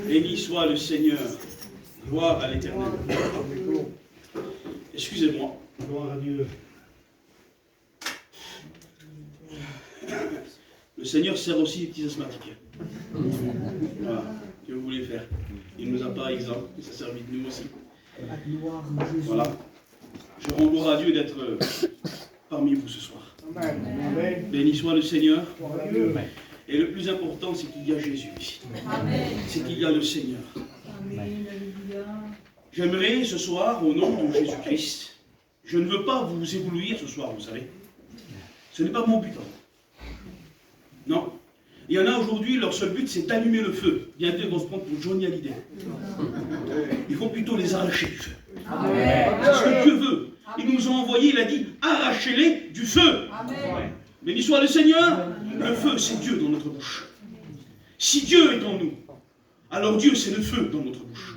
Béni soit le Seigneur. Gloire à l'Éternel. Excusez-moi. Gloire à Dieu. Le Seigneur sert aussi les petits asthmatiques. Voilà. Que vous voulez faire? Il ne nous a pas exempts, il s'est servi de nous aussi. Voilà. Je rends gloire à Dieu d'être parmi vous ce soir. Amen. Béni soit le Seigneur. Gloire à Dieu. Et le plus important, c'est qu'il y a Jésus ici. C'est qu'il y a le Seigneur. J'aimerais ce soir, au nom de Jésus-Christ, je ne veux pas vous éblouir ce soir, vous savez. Ce n'est pas mon but. Non. Il y en a aujourd'hui, leur seul but, c'est d'allumer le feu. Bientôt, ils vont se prendre pour Johnny Hallyday. Il faut plutôt les arracher du feu. C'est ce que Dieu veut. Il nous a envoyés, il a dit, arrachez-les du feu. Béni soit le Seigneur. Le feu, c'est Dieu dans notre bouche. Si Dieu est en nous, alors Dieu, c'est le feu dans notre bouche.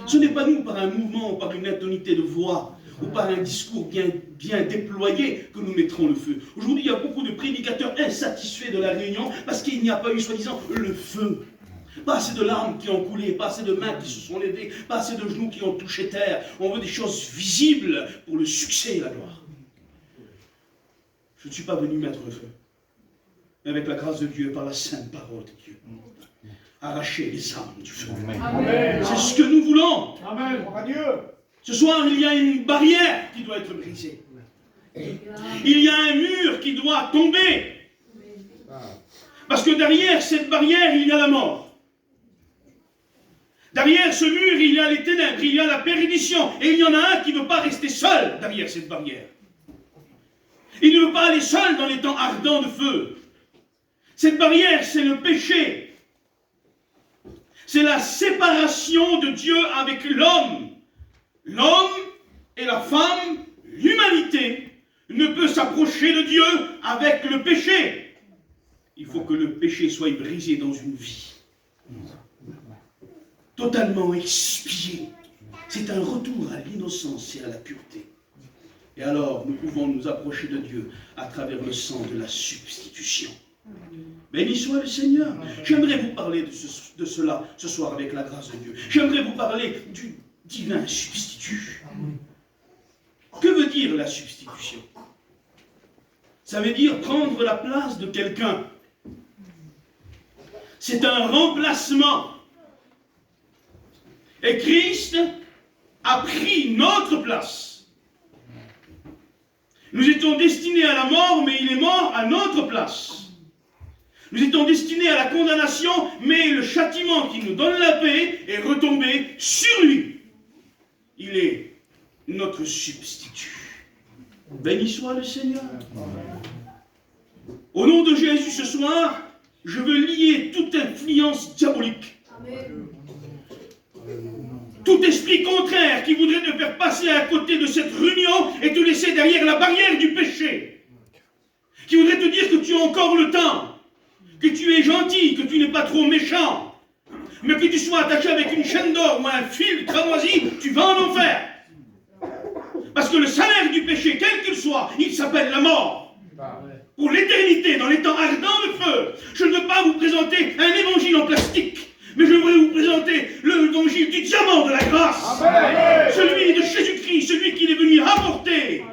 Ce n'est pas nous, par un mouvement, par une intonité de voix, ou par un discours bien déployé, que nous mettrons le feu. Aujourd'hui, il y a beaucoup de prédicateurs insatisfaits de la réunion, parce qu'il n'y a pas eu, soi-disant, le feu. Pas assez de larmes qui ont coulé, pas assez de mains qui se sont levées, pas assez de genoux qui ont touché terre. On veut des choses visibles pour le succès et la gloire. Je ne suis pas venu mettre le feu. Mais avec la grâce de Dieu, par la sainte parole de Dieu, arracher les âmes du feu. C'est ce que nous voulons. Amen. Gloire à Dieu. Ce soir, il y a une barrière qui doit être brisée. Il y a un mur qui doit tomber. Parce que derrière cette barrière, il y a la mort. Derrière ce mur, il y a les ténèbres, il y a la perdition. Et il y en a un qui ne veut pas rester seul derrière cette barrière. Il ne veut pas aller seul dans les temps ardents de feu. Cette barrière, c'est le péché. C'est la séparation de Dieu avec l'homme. L'homme et la femme, l'humanité, ne peut s'approcher de Dieu avec le péché. Il faut que le péché soit brisé dans une vie. Totalement expié. C'est un retour à l'innocence et à la pureté. Et alors, nous pouvons nous approcher de Dieu à travers le sang de la substitution. Béni soit le Seigneur. J'aimerais vous parler de cela ce soir avec la grâce de Dieu. J'aimerais vous parler du divin substitut. Que veut dire la substitution? Ça veut dire prendre la place de quelqu'un. C'est un remplacement. Et Christ a pris notre place. Nous étions destinés à la mort, mais il est mort à notre place. Nous étions destinés à la condamnation, mais le châtiment qui nous donne la paix est retombé sur lui. Il est notre substitut. Béni soit le Seigneur. Au nom de Jésus ce soir, je veux lier toute influence diabolique. Tout esprit contraire qui voudrait te faire passer à côté de cette réunion et te laisser derrière la barrière du péché. Qui voudrait te dire que tu as encore le temps, que tu es gentil, que tu n'es pas trop méchant, mais que tu sois attaché avec une chaîne d'or ou un fil cramoisi, tu vas en enfer. Parce que le salaire du péché, quel qu'il soit, il s'appelle la mort. Pour l'éternité, dans les temps ardents de feu, je ne veux pas vous présenter un évangile en plastique, mais je voudrais vous présenter l'évangile du diamant de la grâce. Amen. Celui de Jésus-Christ, celui qu'il est venu apporter.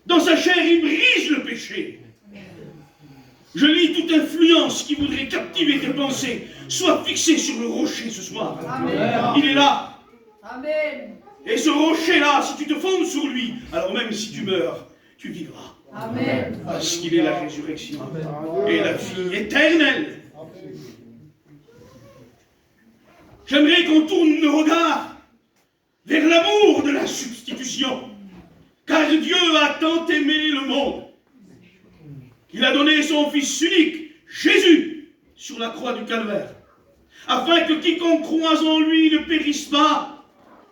Dans sa chair, il brise le péché. Je lis toute influence qui voudrait captiver tes pensées. Sois fixé sur le rocher ce soir. Amen. Il est là. Amen. Et ce rocher-là, si tu te fondes sur lui, alors même si tu meurs, tu vivras. Amen. Parce qu'il est la résurrection et la vie éternelle. J'aimerais qu'on tourne nos regards vers l'amour de la substitution. Car Dieu a tant aimé le monde qu'il a donné son Fils unique, Jésus, sur la croix du Calvaire, afin que quiconque croise en lui ne périsse pas,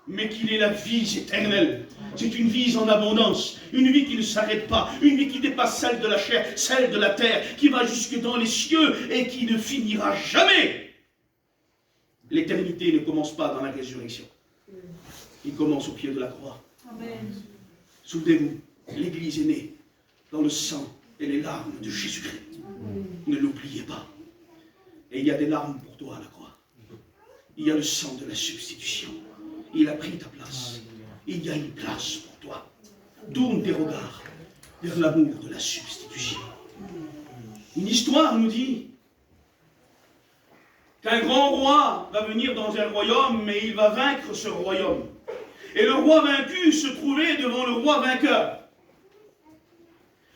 mais qu'il ait la vie éternelle. C'est une vie en abondance, une vie qui ne s'arrête pas, une vie qui dépasse celle de la chair, celle de la terre, qui va jusque dans les cieux et qui ne finira jamais. L'éternité ne commence pas dans la résurrection. Il commence au pied de la croix. Amen. Souvenez-vous, l'Église est née dans le sang et les larmes de Jésus-Christ. Ne l'oubliez pas. Et il y a des larmes pour toi à la croix. Il y a le sang de la substitution. Il a pris ta place. Il y a une place pour toi. Tourne tes regards vers l'amour de la substitution. Une histoire nous dit qu'un grand roi va venir dans un royaume, mais il va vaincre ce royaume. Et le roi vaincu se trouvait devant le roi vainqueur.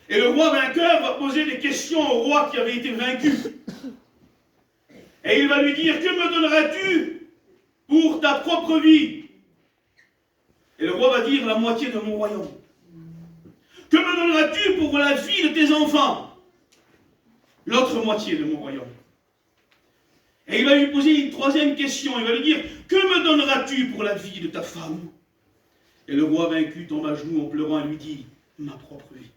Et le roi vainqueur va poser des questions au roi qui avait été vaincu. Et il va lui dire, que me donneras-tu pour ta propre vie? Et le roi va dire, la moitié de mon royaume. Que me donneras-tu pour la vie de tes enfants? L'autre moitié de mon royaume. Et il va lui poser une troisième question. Il va lui dire, que me donneras-tu pour la vie de ta femme? Et le roi vaincu tombe à genoux en pleurant et lui dit, ma propre vie.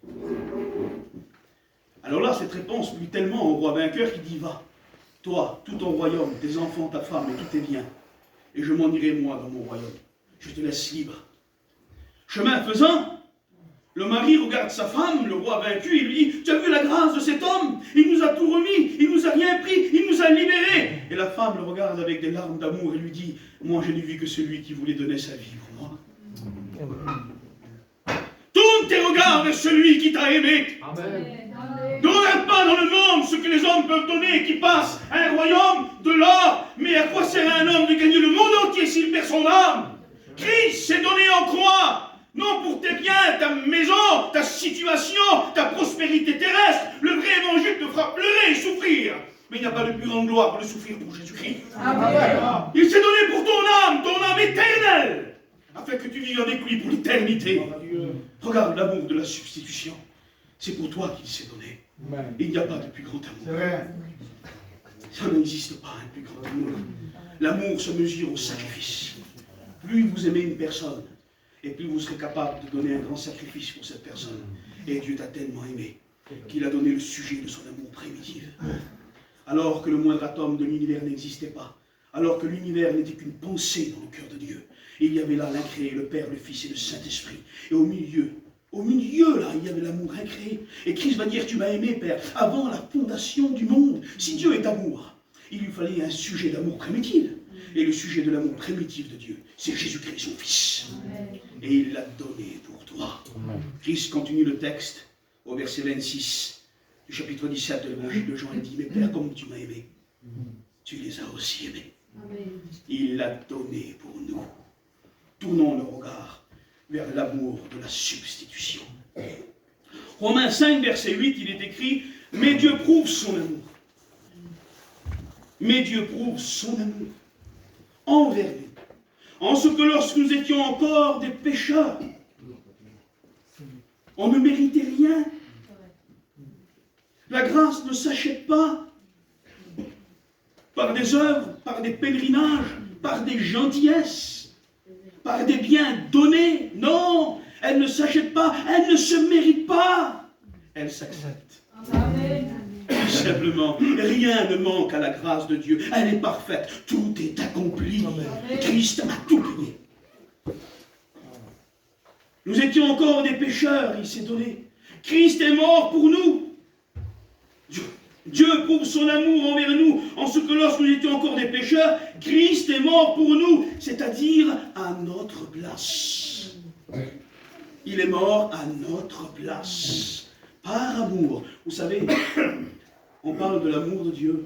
Alors là, cette réponse plut tellement au roi vainqueur qui dit, va, toi, tout ton royaume, tes enfants, ta femme et tous tes biens, et je m'en irai moi dans mon royaume. Je te laisse libre. Chemin faisant, le mari regarde sa femme, le roi vaincu, il lui dit, tu as vu la grâce de cet homme? Il nous a tout remis, il nous a rien pris, il nous a libérés. Et la femme le regarde avec des larmes d'amour et lui dit, moi je n'ai vu que celui qui voulait donner sa vie pour moi. Tourne tes regards vers celui qui t'a aimé. Amen. Ne regarde pas dans le monde ce que les hommes peuvent donner, qui passe un royaume, de l'or. Mais à quoi sert un homme de gagner le monde entier s'il perd son âme? Christ s'est donné en croix, non pour tes biens, ta maison, ta situation, ta prospérité terrestre. Le vrai évangile te fera pleurer et souffrir. Mais il n'y a pas de plus grande gloire que de souffrir pour Jésus-Christ. Il s'est donné pour ton âme éternelle, afin que tu vives avec lui pour l'éternité. Regarde l'amour de la substitution. C'est pour toi qu'il s'est donné. Il n'y a pas de plus grand amour. Ça n'existe pas un plus grand amour. L'amour se mesure au sacrifice. Plus vous aimez une personne, et plus vous serez capable de donner un grand sacrifice pour cette personne. Et Dieu t'a tellement aimé qu'il a donné le sujet de son amour primitif. Alors que le moindre atome de l'univers n'existait pas, alors que l'univers n'était qu'une pensée dans le cœur de Dieu, il y avait là l'incréé, le Père, le Fils et le Saint-Esprit. Et au milieu, là, il y avait l'amour incréé. Et Christ va dire, tu m'as aimé, Père, avant la fondation du monde. Si Dieu est amour, il lui fallait un sujet d'amour primitif. Et le sujet de l'amour primitif de Dieu, c'est Jésus-Christ, son Fils. Et il l'a donné pour toi. Christ continue le texte au verset 26 du chapitre 17 de l'évangile de Jean. Il dit, mais Père, comme tu m'as aimé, tu les as aussi aimés. Il l'a donné pour nous. Tournons le regard vers l'amour de la substitution. Romains 5, verset 8, il est écrit, mais Dieu prouve son amour. Mais Dieu prouve son amour envers nous, en ce que lorsque nous étions encore des pécheurs, on ne méritait rien. La grâce ne s'achète pas par des œuvres, par des pèlerinages, par des gentillesses, par des biens donnés. Non, elle ne s'achète pas, elle ne se mérite pas. Elle s'accepte. Amen. Tout simplement, rien ne manque à la grâce de Dieu. Elle est parfaite. Tout est accompli. Amen. Christ a tout payé. Nous étions encore des pécheurs, il s'est donné. Christ est mort pour nous. Dieu prouve son amour envers nous, en ce que lorsque nous étions encore des pécheurs, Christ est mort pour nous, c'est-à-dire à notre place. Il est mort à notre place. Par amour. Vous savez, on parle de l'amour de Dieu,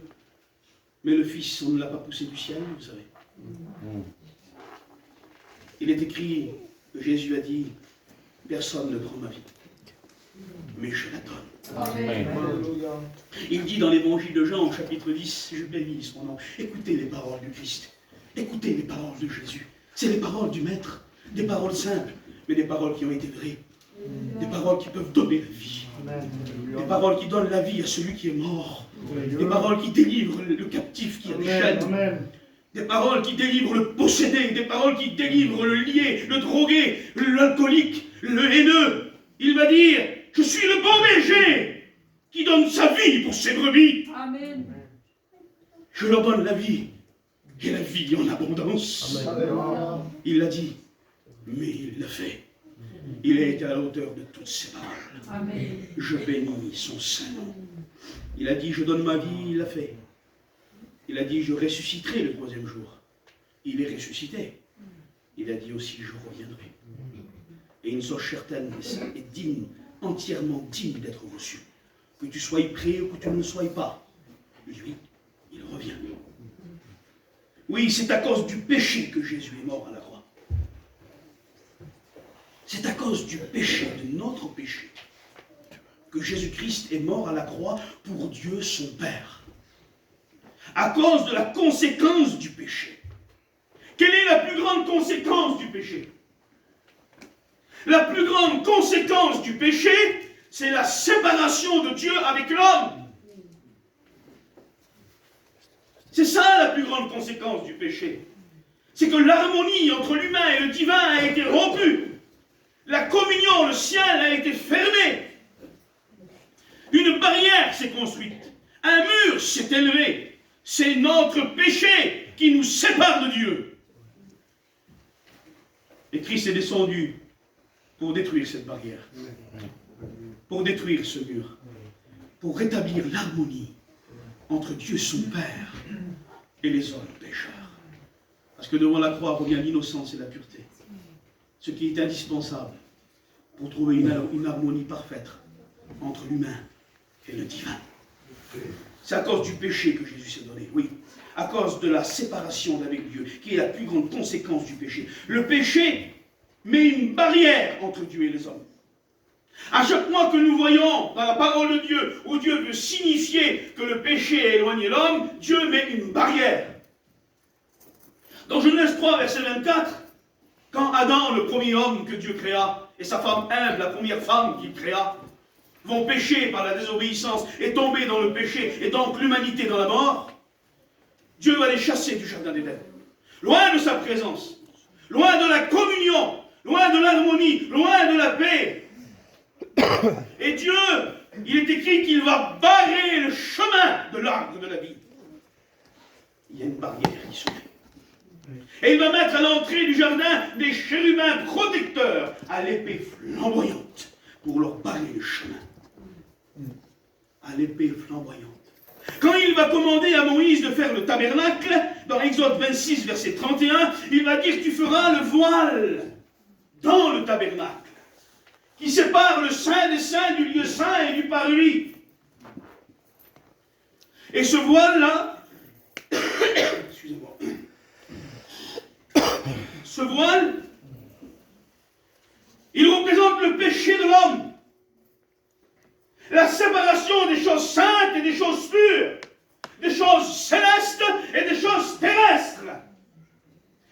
mais le Fils, on ne l'a pas poussé du ciel, vous savez. Il est écrit que Jésus a dit, personne ne prend ma vie, mais je la donne. Amen. Il dit dans l'évangile de Jean, au chapitre 10, je bénis son nom, écoutez les paroles du Christ, écoutez les paroles de Jésus. C'est les paroles du Maître, des paroles simples, mais des paroles qui ont été vraies, des paroles qui peuvent donner la vie, des paroles qui donnent la vie à celui qui est mort, des paroles qui délivrent le captif qui a des chaînes, des paroles qui délivrent le possédé, des paroles qui délivrent le lié, le drogué, l'alcoolique, le haineux. Il va dire, je suis le bon berger qui donne sa vie pour ses brebis. Amen. Je leur donne la vie, et la vie en abondance. Amen. Il l'a dit, mais il l'a fait. Il a été à la hauteur de toutes ses paroles. Amen. Je bénis son saint nom. Il a dit, je donne ma vie, il l'a fait. Il a dit, je ressusciterai le 3e jour. Il est ressuscité. Il a dit aussi, je reviendrai. Et une chose certaine est digne, entièrement digne d'être reçue. Que tu sois prêt ou que tu ne le sois pas. Lui, il revient. Oui, c'est à cause du péché que Jésus est mort à la croix. C'est à cause du péché, de notre péché, que Jésus-Christ est mort à la croix pour Dieu son Père. À cause de la conséquence du péché. Quelle est la plus grande conséquence du péché? La plus grande conséquence du péché, c'est la séparation de Dieu avec l'homme. C'est ça la plus grande conséquence du péché. C'est que l'harmonie entre l'humain et le divin a été rompue. La communion, le ciel a été fermé. Une barrière s'est construite. Un mur s'est élevé. C'est notre péché qui nous sépare de Dieu. Et Christ est descendu pour détruire cette barrière. Pour détruire ce mur. Pour rétablir l'harmonie entre Dieu son Père et les hommes pécheurs. Parce que devant la croix revient l'innocence et la pureté. Ce qui est indispensable pour trouver une harmonie parfaite entre l'humain et le divin. C'est à cause du péché que Jésus s'est donné, oui. À cause de la séparation d'avec Dieu, qui est la plus grande conséquence du péché. Le péché met une barrière entre Dieu et les hommes. À chaque fois que nous voyons dans la parole de Dieu, où Dieu veut signifier que le péché a éloigné l'homme, Dieu met une barrière. Dans Genèse 3, verset 24, quand Adam, le premier homme que Dieu créa, et sa femme Ève, la première femme qu'il créa, vont pécher par la désobéissance et tomber dans le péché, et donc l'humanité dans la mort, Dieu va les chasser du jardin d'Éden. Loin de sa présence, loin de la communion, loin de l'harmonie, loin de la paix. Et Dieu, il est écrit qu'il va barrer le chemin de l'arbre de la vie. Il y a une barrière qui se fait. Et il va mettre à l'entrée du jardin des chérubins protecteurs à l'épée flamboyante pour leur barrer le chemin. À l'épée flamboyante. Quand il va commander à Moïse de faire le tabernacle, dans Exode 26, verset 31, il va dire, tu feras le voile dans le tabernacle, qui sépare le saint des saints du lieu saint et du parvis. Et ce voile-là, excusez-moi, ce voile, il représente le péché de l'homme. La séparation des choses saintes et des choses pures, des choses célestes et des choses terrestres.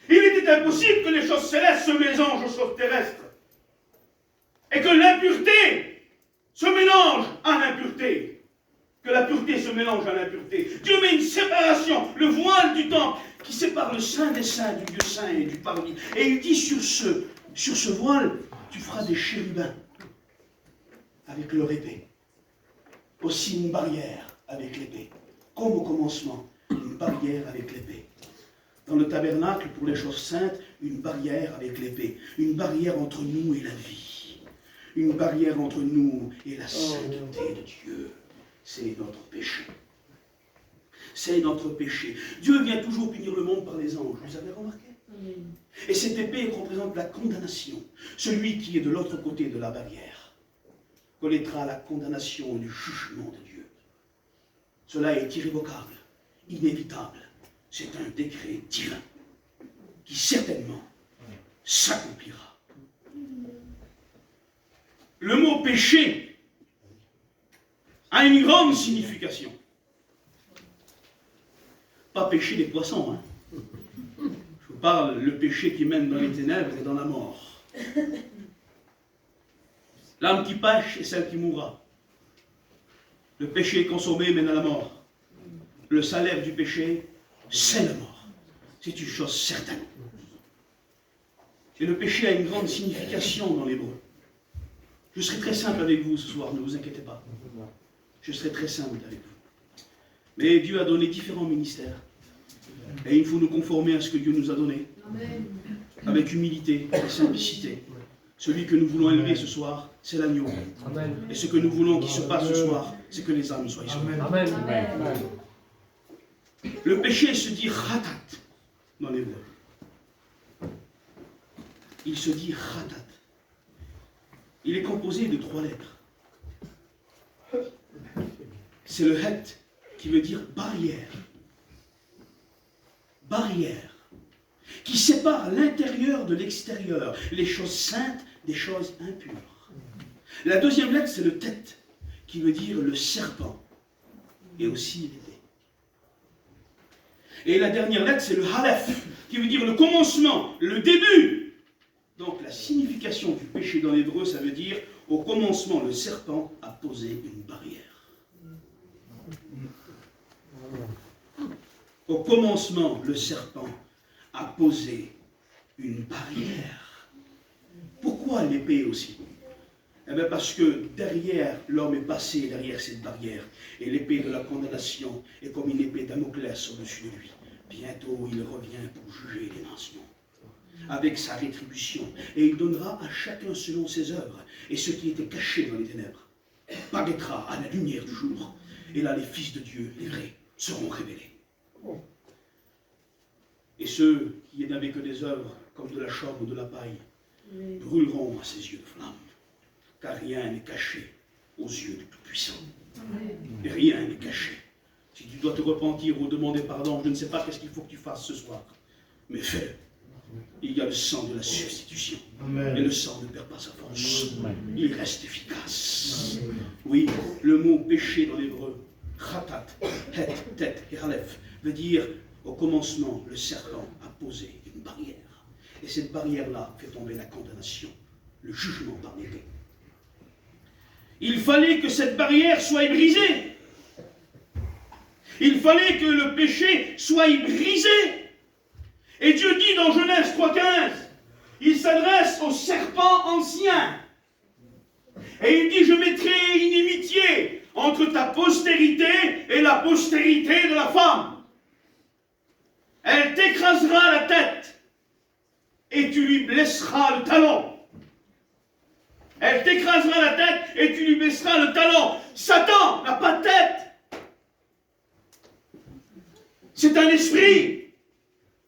Il était impossible que les choses célestes se mélangent aux choses terrestres. Et que l'impureté se mélange à l'impureté. Que la pureté se mélange à l'impureté. Dieu met une séparation, le voile du temple, qui sépare le saint des saints du lieu saint et du parvis. Et il dit sur ce voile, tu feras des chérubins avec leur épée. Aussi une barrière avec l'épée. Comme au commencement, une barrière avec l'épée. Dans le tabernacle, pour les choses saintes, une barrière avec l'épée. Une barrière entre nous et la vie. Une barrière entre nous et la sainteté de Dieu. C'est notre péché. C'est notre péché. Dieu vient toujours punir le monde par les anges. Vous avez remarqué? Et cette épée représente la condamnation. Celui qui est de l'autre côté de la barrière connaîtra la condamnation du jugement de Dieu. Cela est irrévocable, inévitable. C'est un décret divin qui certainement s'accomplira. Le mot péché a une grande signification. Pas péché des poissons, hein. Je vous parle le péché qui mène dans les ténèbres et dans la mort. L'âme qui pêche est celle qui mourra. Le péché consommé mène à la mort. Le salaire du péché, c'est la mort. C'est une chose certaine. Et le péché a une grande signification dans l'hébreu. Je serai très simple avec vous ce soir, ne vous inquiétez pas. Je serai très simple avec vous. Mais Dieu a donné différents ministères. Et il faut nous conformer à ce que Dieu nous a donné. Avec humilité et simplicité. Celui que nous voulons élever ce soir, c'est l'agneau. Et ce que nous voulons qu'il se passe ce soir, c'est que les âmes soient sauvées. Amen. Amen. Le péché se dit ratat dans l'hébreu. Il se dit ratat. Il est composé de 3 lettres. C'est le het qui veut dire barrière. Barrière. Qui sépare l'intérieur de l'extérieur, les choses saintes des choses impures. La deuxième lettre, c'est le tête, qui veut dire le serpent, et aussi l'épée. Et la dernière lettre, c'est le halef, qui veut dire le commencement, le début. Donc la signification du péché dans l'hébreu, ça veut dire, au commencement, le serpent a posé une barrière. Au commencement, le serpent a posé une barrière. Pourquoi l'épée aussi? Eh bien parce que derrière, l'homme est passé derrière cette barrière. Et l'épée de la condamnation est comme une épée Damoclès au-dessus de lui. Bientôt, il revient pour juger les nations, avec sa rétribution. Et il donnera à chacun selon ses œuvres. Et ce qui était caché dans les ténèbres paraîtra à la lumière du jour. Et là, les fils de Dieu, les vrais, seront révélés. Et ceux qui n'avaient que des œuvres comme de la chaume ou de la paille brûleront à ses yeux de flamme. Car rien n'est caché aux yeux du Tout-Puissant. Et rien n'est caché. Si tu dois te repentir ou demander pardon, je ne sais pas qu'est-ce qu'il faut que tu fasses ce soir. Mais fais-le. Il y a le sang de la substitution. Amen. Et le sang ne perd pas sa force. Il reste efficace. Oui, le mot péché dans l'hébreu, khatat, het, tet et halef, veut dire au commencement, le serpent a posé une barrière. Et cette barrière-là fait tomber la condamnation, le jugement par l'épée. Il fallait que cette barrière soit brisée. Il fallait que le péché soit brisé. Et Dieu dit dans Genèse 3,15, il s'adresse au serpent ancien. Et il dit, je mettrai une inimitié entre ta postérité et la postérité de la femme. Elle t'écrasera la tête et tu lui blesseras le talon. Elle t'écrasera la tête et tu lui blesseras le talon. Satan n'a pas de tête. C'est un esprit.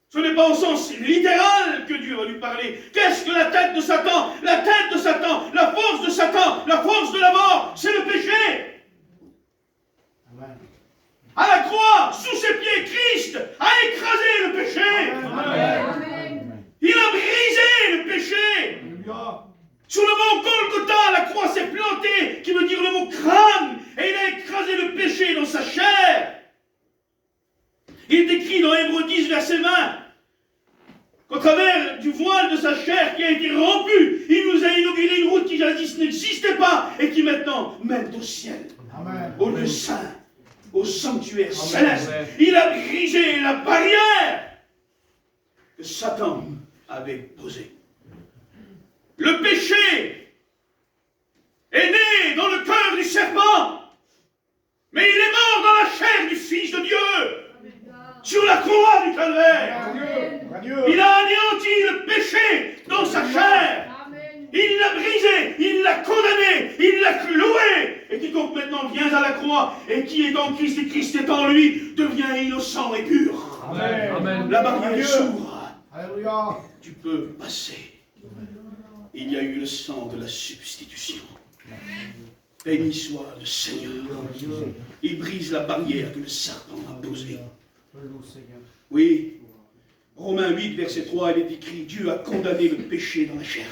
Ce n'est pas au sens littéral que Dieu va lui parler. Qu'est-ce que la tête de Satan? La tête de Satan, la force de Satan, la force de la mort, c'est le péché. Amen. À la croix, sous ses pieds, Christ a écrasé le péché. Amen. Il a brisé le péché. Alléluia. Sur le mont Golgotha, la croix s'est plantée, qui veut dire le mot crâne, et il a écrasé le péché dans sa chair. Il est écrit dans Hébreux 10, verset 20, qu'au travers du voile de sa chair qui a été rompu, il nous a inauguré une route qui jadis n'existait pas et qui maintenant mène au ciel, Amen. au lieu saint, au sanctuaire Amen. céleste. Il a brisé la barrière que Satan avait posée. Le péché est né dans le cœur du serpent, mais il est mort dans la chair du Fils de Dieu. Sur la croix du calvaire, il a anéanti le péché dans sa chair. Il l'a brisé, il l'a condamné, il l'a cloué. Et quiconque maintenant vient à la croix et qui est en Christ et Christ est en lui, devient innocent et pur. Amen. La barrière s'ouvre. Alléluia. Tu peux passer. Il y a eu le sang de la substitution. Béni soit le Seigneur. Il brise la barrière que le serpent a posée. Oui, Romains 8, verset 3, il est écrit, Dieu a condamné le péché dans la chair.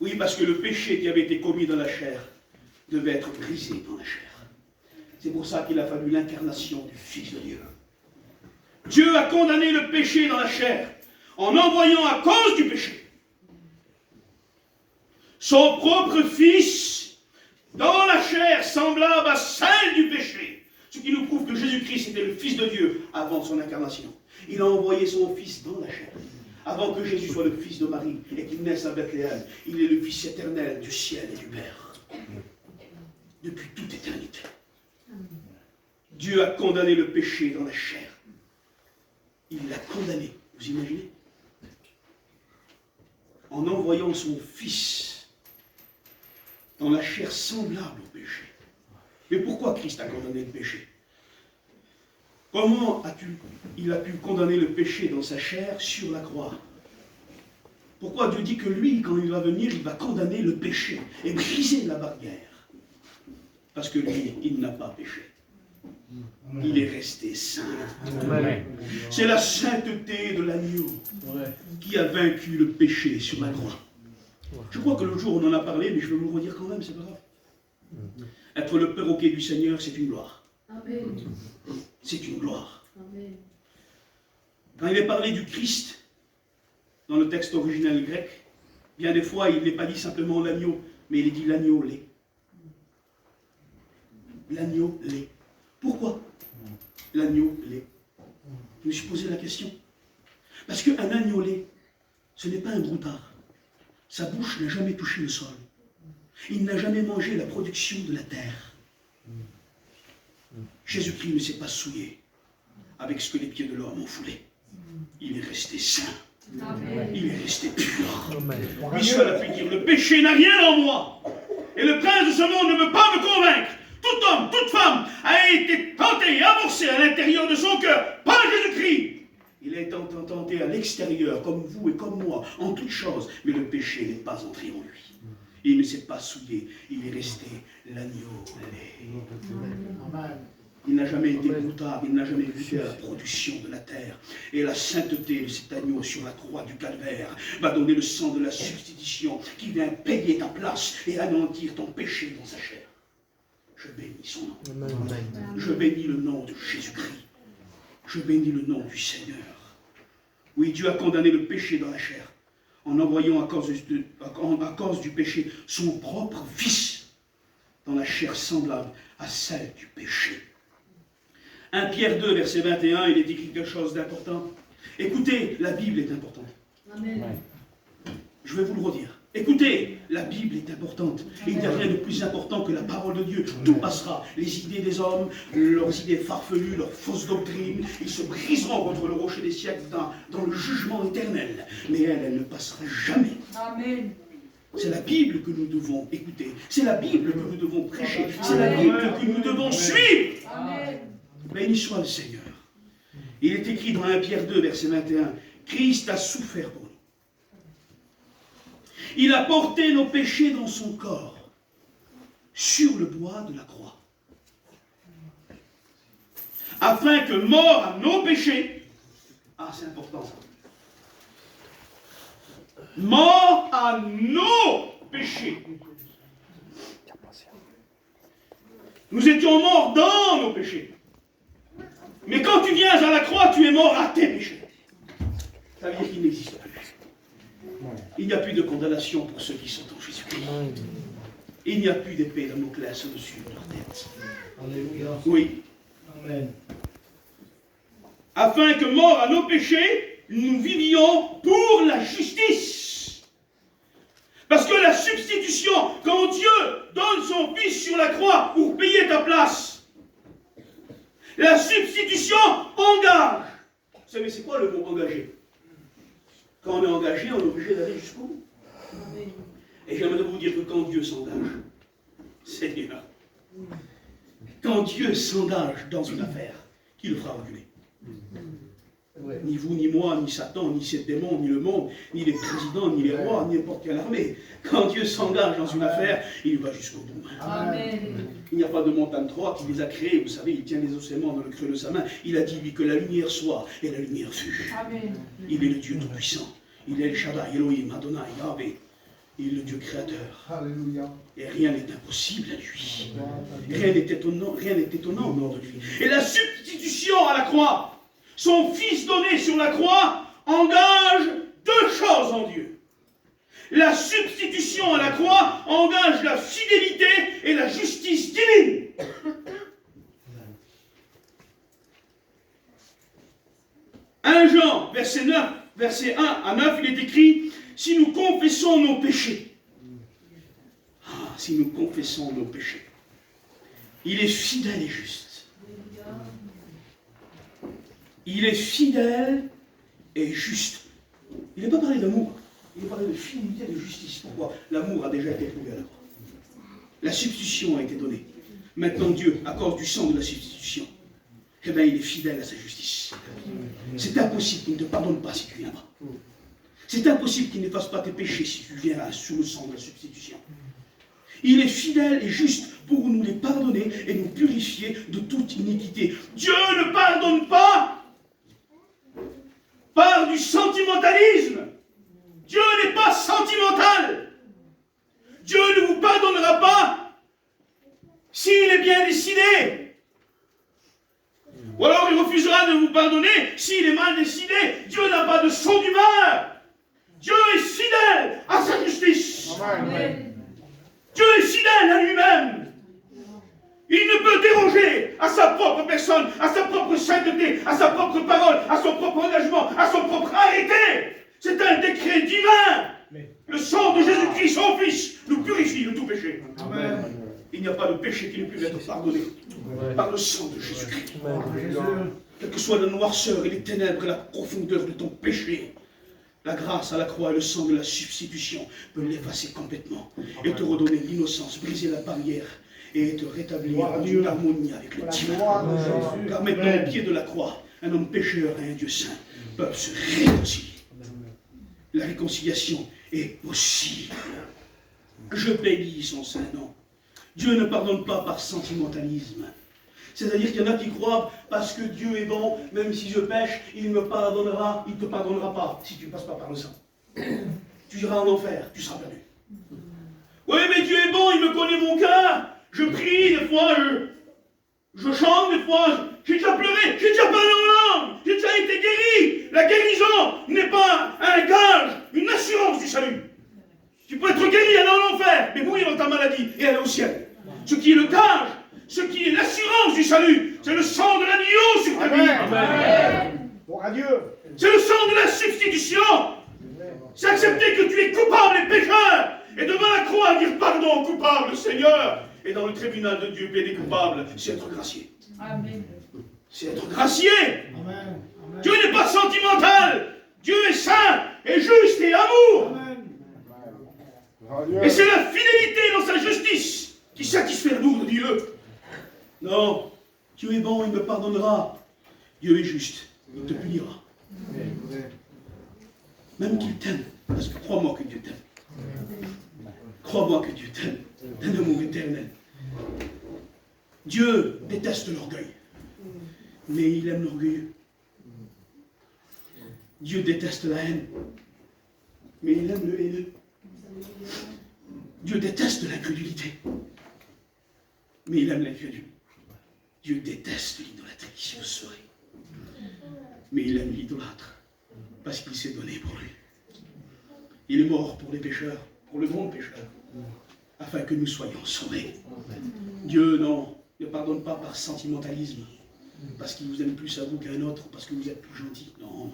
Oui, parce que le péché qui avait été commis dans la chair devait être brisé dans la chair. C'est pour ça qu'il a fallu l'incarnation du Fils de Dieu. Dieu a condamné le péché dans la chair en envoyant à cause du péché son propre Fils dans la chair semblable à celle du péché. Ce qui nous prouve que Jésus-Christ était le Fils de Dieu avant son incarnation. Il a envoyé son Fils dans la chair. Avant que Jésus soit le Fils de Marie et qu'il naisse à Bethléem, il est le Fils éternel du ciel et du Père. Depuis toute éternité. Dieu a condamné le péché dans la chair. Il l'a condamné. Vous imaginez? En envoyant son Fils dans la chair semblable au péché. Mais pourquoi Christ a condamné le péché? Comment il a pu condamner le péché dans sa chair sur la croix? Pourquoi Dieu dit que lui, quand il va venir, il va condamner le péché et briser la barrière? Parce que lui, il n'a pas péché. Il est resté saint. C'est la sainteté de l'agneau qui a vaincu le péché sur la croix. Je crois que l'autre jour, on en a parlé, mais je vais vous le redire quand même, c'est pas grave. Être le perroquet du Seigneur, c'est une gloire. C'est une gloire. Quand il est parlé du Christ, dans le texte original grec, bien des fois, il n'est pas dit simplement l'agneau, mais il est dit l'agneau lait. L'agneau lait. Pourquoi l'agneau lait? Je me suis posé la question. Parce qu'un agneau lait, ce n'est pas un broutard. Sa bouche n'a jamais touché le sol. Il n'a jamais mangé la production de la terre. Jésus-Christ ne s'est pas souillé avec ce que les pieds de l'homme ont foulé. Il est resté saint. Amen. Il est resté pur. Michel a pu dire, le péché n'a rien en moi. Et le prince de ce monde ne veut pas me convaincre. Tout homme, toute femme a été tenté et amorcé à l'intérieur de son cœur par Jésus-Christ. Il a été tenté à l'extérieur, comme vous et comme moi, en toutes choses. Mais le péché n'est pas entré en lui. Il ne s'est pas souillé. Il est resté l'agneau laid. Il n'a jamais été broutard, il n'a jamais goûté à la production de la terre. Et la sainteté de cet agneau sur la croix du calvaire va donner le sang de la substitution qui vient payer ta place et anéantir ton péché dans sa chair. Je bénis son nom. Amen. Je bénis le nom de Jésus-Christ. Je bénis le nom du Seigneur. Oui, Dieu a condamné le péché dans la chair en envoyant à cause du péché son propre Fils dans la chair semblable à celle du péché. 1 Pierre 2, verset 21, il est écrit quelque chose d'important. Écoutez, la Bible est importante. Amen. Je vais vous le redire. Écoutez, la Bible est importante. Il n'y a rien de plus important que la parole de Dieu. Tout passera. Les idées des hommes, leurs idées farfelues, leurs fausses doctrines, ils se briseront contre le rocher des siècles dans le jugement éternel. Mais elle ne passera jamais. Amen. C'est la Bible que nous devons écouter. C'est la Bible que nous devons prêcher. C'est la Bible que nous devons suivre. Amen. Béni soit le Seigneur. Il est écrit dans 1 Pierre 2, verset 21, Christ a souffert pour nous. Il a porté nos péchés dans son corps, sur le bois de la croix. Afin que, mort à nos péchés, c'est important ça, mort à nos péchés. Nous étions morts dans nos péchés. Mais quand tu viens à la croix, tu es mort à tes péchés. Ça veut dire qu'il n'existe plus. Il n'y a plus de condamnation pour ceux qui sont en Jésus-Christ. Il n'y a plus d'épée de Damoclès au-dessus de leur tête. Alléluia. Oui. Amen. Afin que, mort à nos péchés, nous vivions pour la justice. Parce que la substitution, quand Dieu donne son Fils sur la croix pour payer ta place, la substitution engage. Vous savez, c'est quoi le mot engager? Quand on est engagé, on est obligé d'aller jusqu'au bout. Et j'aimerais vous dire que quand Dieu s'engage, Seigneur, quand Dieu s'engage dans une affaire, qui le fera reculer? Ni vous, ni moi, ni Satan, ni ces démons, ni le monde, ni les présidents, ni les rois, ni n'importe quelle armée. Quand Dieu s'engage dans une affaire, il va jusqu'au bout. Amen. Il n'y a pas de montagne 3 qui les a créés. Vous savez, il tient les ossements dans le creux de sa main. Il a dit, lui, que la lumière soit, et la lumière fut. Amen. Il est le Dieu Tout-Puissant. Il est El Shaddai, Elohim, Adonai, Yahvé. Il est le Dieu créateur. Alléluia. Et rien n'est impossible à lui. Rien n'est étonnant au nord de lui. Et la substitution à la croix, son Fils donné sur la croix, engage deux choses en Dieu. La substitution à la croix engage la fidélité et la justice divine. 1 Jean, verset 1 à 9, il est écrit, si nous confessons nos péchés, si nous confessons nos péchés, il est fidèle et juste. Il est fidèle et juste. Il n'est pas parlé d'amour, il est parlé de fidélité et de justice. Pourquoi? L'amour a déjà été prouvé à la croix. La substitution a été donnée. Maintenant Dieu, à cause du sang de la substitution, eh bien, il est fidèle à sa justice. C'est impossible qu'il ne te pardonne pas si tu viens pas. C'est impossible qu'il n'efface pas tes péchés si tu viens sous le sang de la substitution. Il est fidèle et juste pour nous les pardonner et nous purifier de toute iniquité. Dieu ne pardonne pas par du sentimentalisme. Dieu n'est pas sentimental. Dieu ne vous pardonnera pas s'il est bien décidé. Ou alors il refusera de vous pardonner s'il est mal décidé. Dieu n'a pas de son d'humeur. Dieu est fidèle à sa justice. Amen. Dieu est fidèle à lui-même. Il ne peut déroger à sa propre personne, à sa propre sainteté, à sa propre parole, à son propre engagement, à son propre arrêté. C'est un décret divin. Le sang de Jésus-Christ, son Fils, nous purifie de tout péché. Amen. Il n'y a pas de péché qui ne puisse être pardonné par le sang de Jésus-Christ. Quelle que soit la noirceur et les ténèbres et la profondeur de ton péché, la grâce à la croix et le sang de la substitution peut l'effacer complètement et te redonner l'innocence, briser la barrière et te rétablir en une harmonie avec le divin. Car maintenant, au pied de la croix, un homme pécheur et un Dieu saint peuvent se réconcilier. La réconciliation est possible. Je bénis son saint nom. Dieu ne pardonne pas par sentimentalisme. C'est-à-dire qu'il y en a qui croient, parce que Dieu est bon, même si je pêche, il me pardonnera, il ne te pardonnera pas, si tu ne passes pas par le sang. Tu iras en enfer, tu seras perdu. Oui, mais Dieu est bon, il me connaît mon cœur. Je prie, des fois, je chante, des fois, j'ai déjà pleuré, j'ai déjà parlé en langue, j'ai déjà été guéri. La guérison n'est pas un gage, une assurance du salut. Tu peux être guéri, aller en enfer, mais mourir dans ta maladie et aller au ciel. Ce qui est le gage, ce qui est l'assurance du salut, c'est le sang de l'agneau sur ta vie. Amen. Pour Dieu. C'est le sang de la substitution. C'est accepter que tu es coupable et pécheur. Et devant la croix, dire pardon, coupable, Seigneur. Et dans le tribunal de Dieu, plaider coupable, c'est être gracié. Amen. C'est être gracié. Amen. Dieu n'est pas sentimental. Dieu est saint et juste et amour. Amen. Et c'est la fidélité dans sa justice qui satisfait l'amour de Dieu. Non, Dieu est bon, il me pardonnera. Dieu est juste, il te punira. Même qu'il t'aime, parce que crois-moi que Dieu t'aime. Crois-moi que Dieu t'aime, d'un amour éternel. Dieu déteste l'orgueil, mais il aime l'orgueilleux. Dieu déteste la haine, mais il aime le haineux. Dieu déteste l'incrédulité, mais il aime l'incrédule. Dieu déteste l'idolâtrie, si vous saurez. Mais il aime l'idolâtre, parce qu'il s'est donné pour lui. Il est mort pour les pécheurs, pour le monde pécheur, afin que nous soyons sauvés. Dieu, non, ne pardonne pas par sentimentalisme, parce qu'il vous aime plus à vous qu'à un autre, parce que vous êtes plus gentil. Non,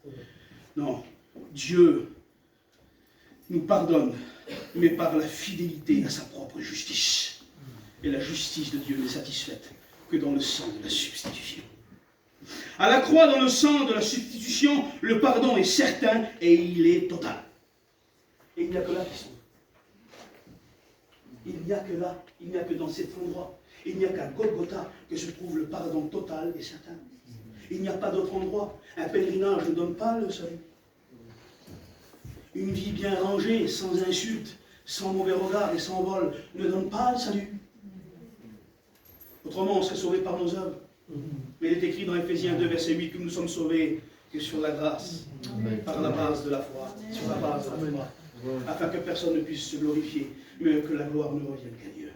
non, non. Dieu nous pardonne, mais par la fidélité à sa propre justice. Et la justice de Dieu n'est satisfaite que dans le sang de la substitution. À la croix, dans le sang de la substitution, le pardon est certain et il est total. Et il n'y a que là qui sont. Il n'y a que là, il n'y a que dans cet endroit. Il n'y a qu'à Golgotha que se trouve le pardon total et certain. Il n'y a pas d'autre endroit. Un pèlerinage ne donne pas le salut. Une vie bien rangée, sans insulte, sans mauvais regard et sans vol, ne donne pas le salut. Autrement, on serait sauvé par nos œuvres. Mais il est écrit dans Éphésiens 2, verset 8, que nous sommes sauvés que sur la grâce, par la base de la foi, sur la base de la foi, afin que personne ne puisse se glorifier, mais que la gloire ne revienne qu'à Dieu.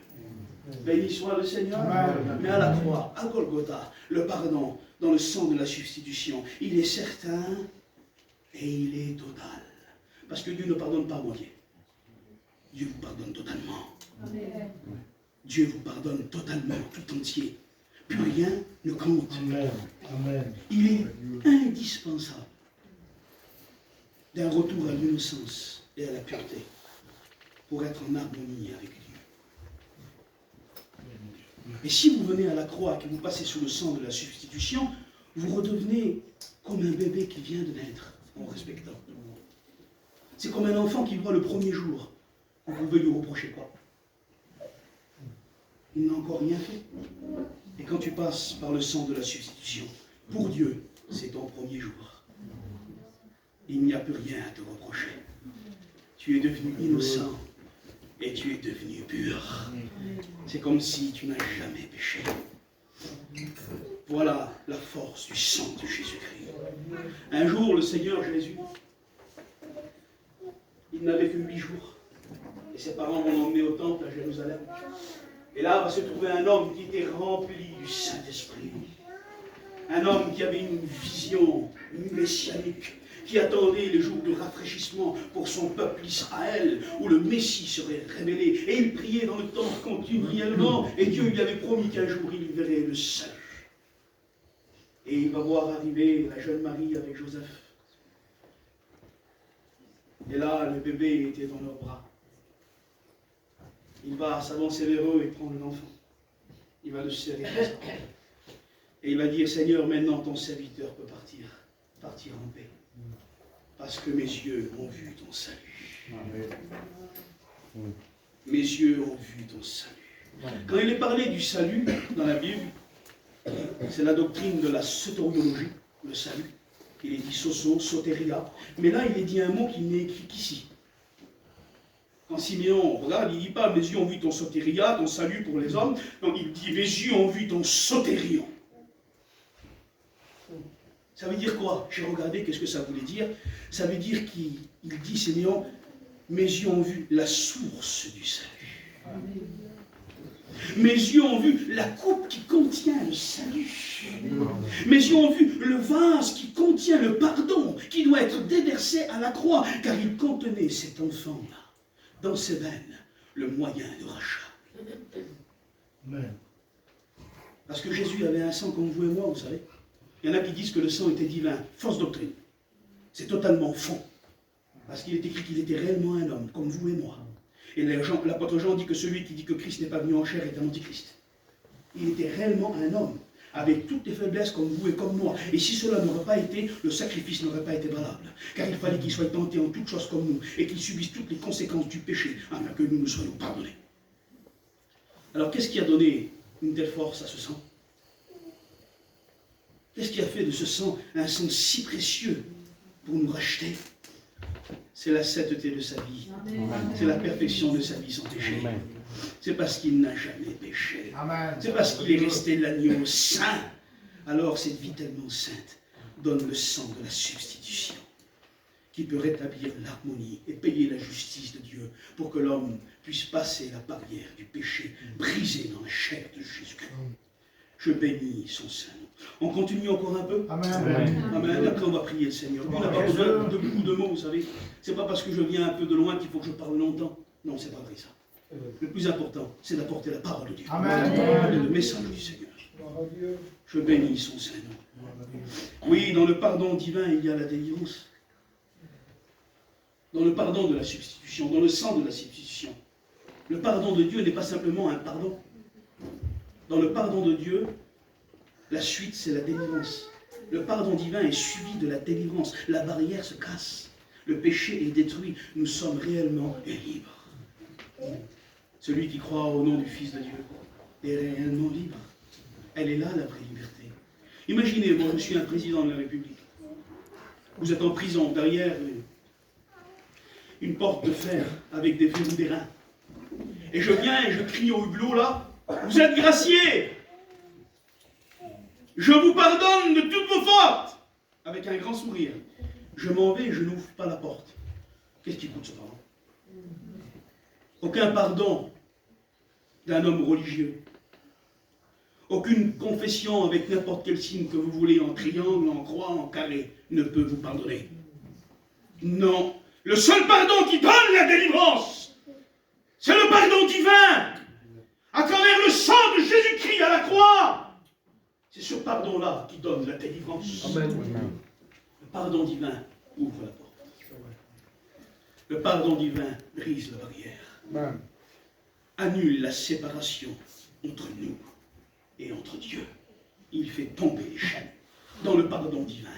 Béni soit le Seigneur. Mais à la croix, à Golgotha, le pardon dans le sang de la substitution, il est certain et il est total. Parce que Dieu ne pardonne pas à moitié. Dieu vous pardonne totalement. Amen. Dieu vous pardonne totalement, tout entier. Plus rien ne compte. Amen. Amen. Il est indispensable d'un retour à l'innocence et à la pureté pour être en harmonie avec Dieu. Et si vous venez à la croix et que vous passez sous le sang de la substitution, vous redevenez comme un bébé qui vient de naître en respectant. C'est comme un enfant qui voit le premier jour. Vous pouvez lui reprocher quoi? Il n'a encore rien fait. Et quand tu passes par le sang de la substitution, pour Dieu, c'est ton premier jour. Il n'y a plus rien à te reprocher. Tu es devenu innocent et tu es devenu pur. C'est comme si tu n'as jamais péché. Voilà la force du sang de Jésus-Christ. Un jour, le Seigneur Jésus, il n'avait que 8 jours. Et ses parents l'ont emmené au temple à Jérusalem. Et là va se trouver un homme qui était rempli du Saint-Esprit. Un homme qui avait une vision messianique, qui attendait les jours de rafraîchissement pour son peuple Israël, où le Messie serait révélé. Et il priait dans le temple continuellement, et Dieu lui avait promis qu'un jour il verrait le salut. Et il va voir arriver la jeune Marie avec Joseph. Et là, le bébé était dans leurs bras. Il va s'avancer vers eux et prendre l'enfant. Il va le serrer. Et il va dire, Seigneur, maintenant ton serviteur peut partir en paix. Parce que mes yeux ont vu ton salut. Mes yeux ont vu ton salut. Quand il est parlé du salut dans la Bible, c'est la doctrine de la soteriologie, le salut. Il est dit soso, soteria. Mais là, il est dit un mot qui n'est écrit qu'ici. Quand Siméon regarde, il ne dit pas mes yeux ont vu ton soteria, ton salut pour les hommes. Donc il dit mes yeux ont vu ton sotérion. Ça veut dire quoi? J'ai regardé, qu'est-ce que ça voulait dire? Ça veut dire qu'il dit, Siméon, mes yeux ont vu la source du salut. Mes yeux ont vu la coupe qui contient le salut. Mes yeux ont vu le vase qui contient le pardon, qui doit être déversé à la croix, car il contenait cet enfant-là, dans ses veines, le moyen de rachat. Parce que Jésus avait un sang comme vous et moi, vous savez. Il y en a qui disent que le sang était divin. Fausse doctrine. C'est totalement faux. Parce qu'il est écrit qu'il était réellement un homme, comme vous et moi. Et l'apôtre Jean dit que celui qui dit que Christ n'est pas venu en chair est un antichrist. Il était réellement un homme, avec toutes les faiblesses comme vous et comme moi. Et si cela n'aurait pas été, le sacrifice n'aurait pas été valable. Car il fallait qu'il soit tenté en toutes choses comme nous, et qu'il subisse toutes les conséquences du péché, afin que nous nous soyons pardonnés. Alors qu'est-ce qui a donné une telle force à ce sang? Qu'est-ce qui a fait de ce sang un sang si précieux pour nous racheter? C'est la sainteté de sa vie. C'est la perfection de sa vie sans péché. C'est parce qu'il n'a jamais péché. C'est parce qu'il est resté l'agneau saint. Alors cette vie tellement sainte donne le sang de la substitution qui peut rétablir l'harmonie et payer la justice de Dieu pour que l'homme puisse passer la barrière du péché brisé dans la chair de Jésus-Christ. Je bénis son saint nom. On continue encore un peu? Amen. Amen. Après, on va prier le Seigneur. Lui, il n'a pas besoin de beaucoup de mots, vous savez. C'est pas parce que je viens un peu de loin qu'il faut que je parle longtemps. Non, c'est pas vrai ça. Le plus important, c'est d'apporter la parole de Dieu. Amen. Et le message du Seigneur. Je bénis son saint nom. Oui, dans le pardon divin, il y a la délivrance. Dans le pardon de la substitution, dans le sang de la substitution. Le pardon de Dieu n'est pas simplement un pardon. Dans le pardon de Dieu, la suite, c'est la délivrance. Le pardon divin est suivi de la délivrance. La barrière se casse. Le péché est détruit. Nous sommes réellement libres. Celui qui croit au nom du Fils de Dieu est réellement libre. Elle est là, la vraie liberté. Imaginez, moi, je suis un président de la République. Vous êtes en prison, derrière une porte de fer avec des verrous d'airain. Et je viens et je crie au hublot, là, vous êtes graciés. Je vous pardonne de toutes vos fautes. Avec un grand sourire. Je m'en vais et je n'ouvre pas la porte. Qu'est-ce qui coûte ce pardon? Aucun pardon d'un homme religieux. Aucune confession avec n'importe quel signe que vous voulez, en triangle, en croix, en carré, ne peut vous pardonner. Non. Le seul pardon qui donne la délivrance, c'est le pardon divin. À travers le sang de Jésus-Christ à la croix. C'est ce pardon-là qui donne la délivrance. Amen. Le pardon divin ouvre la porte. Le pardon divin brise la barrière. Amen. Annule la séparation entre nous et entre Dieu. Il fait tomber les chaînes. Dans le pardon divin,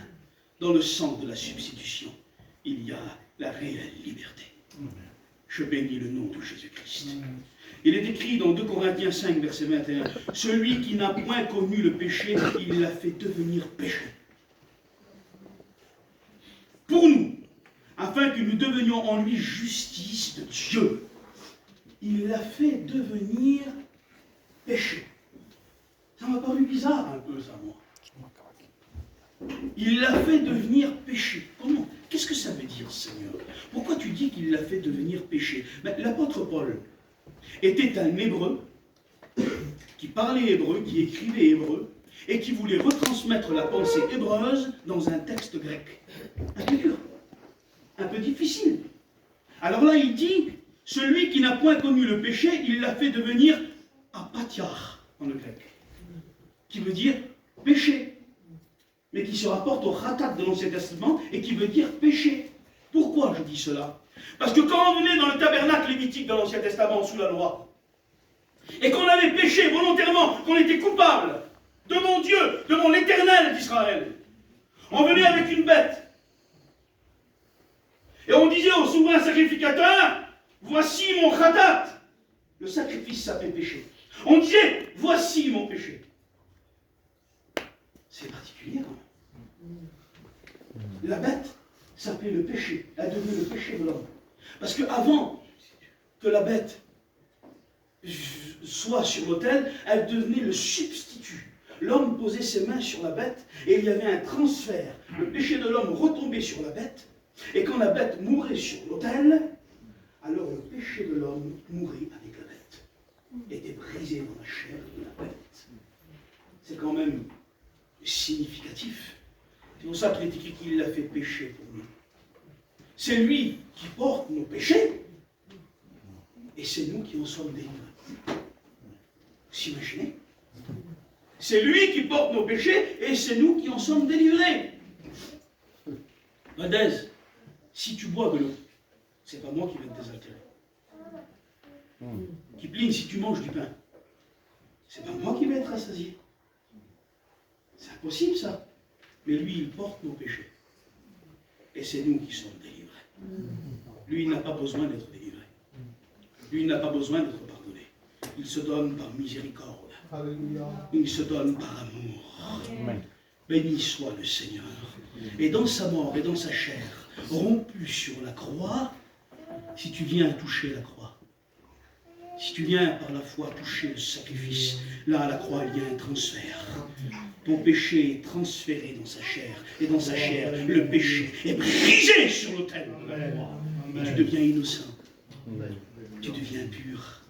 dans le sang de la substitution, il y a la réelle liberté. Amen. Je bénis le nom de Jésus-Christ. Il est écrit dans 2 Corinthiens 5, verset 21, « Celui qui n'a point connu le péché, il l'a fait devenir péché. » Pour nous, afin que nous devenions en lui justice de Dieu, il l'a fait devenir péché. Ça m'a paru bizarre un peu, ça, moi. Il l'a fait devenir péché. Comment? Qu'est-ce que ça veut dire, Seigneur? Pourquoi tu dis qu'il l'a fait devenir péché? L'apôtre Paul était un hébreu, qui parlait hébreu, qui écrivait hébreu, et qui voulait retransmettre la pensée hébreuse dans un texte grec. Un peu dur, un peu difficile. Alors là, il dit, celui qui n'a point connu le péché, il l'a fait devenir apathiar, en le grec, qui veut dire péché, mais qui se rapporte au khatat de l'Ancien Testament, et qui veut dire péché. Pourquoi je dis cela? Parce que quand on venait dans le tabernacle lévitique de l'Ancien Testament, sous la loi, et qu'on avait péché volontairement, qu'on était coupable devant Dieu, devant l'Éternel d'Israël, on venait avec une bête. Et on disait au souverain sacrificateur, voici mon khatat. Le sacrifice s'appelait péché. On disait, voici mon péché. C'est particulier quand même. La bête s'appelait le péché. Elle devenait le péché de l'homme. Parce qu'avant que la bête soit sur l'autel, elle devenait le substitut. L'homme posait ses mains sur la bête et il y avait un transfert. Le péché de l'homme retombait sur la bête. Et quand la bête mourait sur l'autel, alors le péché de l'homme mourait avec la bête. Était brisé dans la chair de la bête. C'est quand même significatif. C'est pour ça qu'il est écrit qu'il l'a fait pécher pour nous. C'est lui qui porte nos péchés et c'est nous qui en sommes délivrés. Vous imaginez? C'est lui qui porte nos péchés et c'est nous qui en sommes délivrés. Vadez, si tu bois de l'eau, c'est pas moi qui vais te désaltérer. Kipling, si tu manges du pain, c'est pas moi qui vais être rassasié. C'est impossible ça. Mais lui, il porte nos péchés. Et c'est nous qui sommes délivrés. Lui, il n'a pas besoin d'être délivré. Lui, il n'a pas besoin d'être pardonné. Il se donne par miséricorde. Alléluia. Il se donne par amour. Amen. Béni soit le Seigneur. Et dans sa mort et dans sa chair, rompu sur la croix, si tu viens toucher la croix, si tu viens par la foi toucher le sacrifice, là à la croix il y a un transfert. Ton péché est transféré dans sa chair, et dans sa chair, le péché est brisé sur l'autel de la croix. Et tu deviens innocent. Tu deviens pur.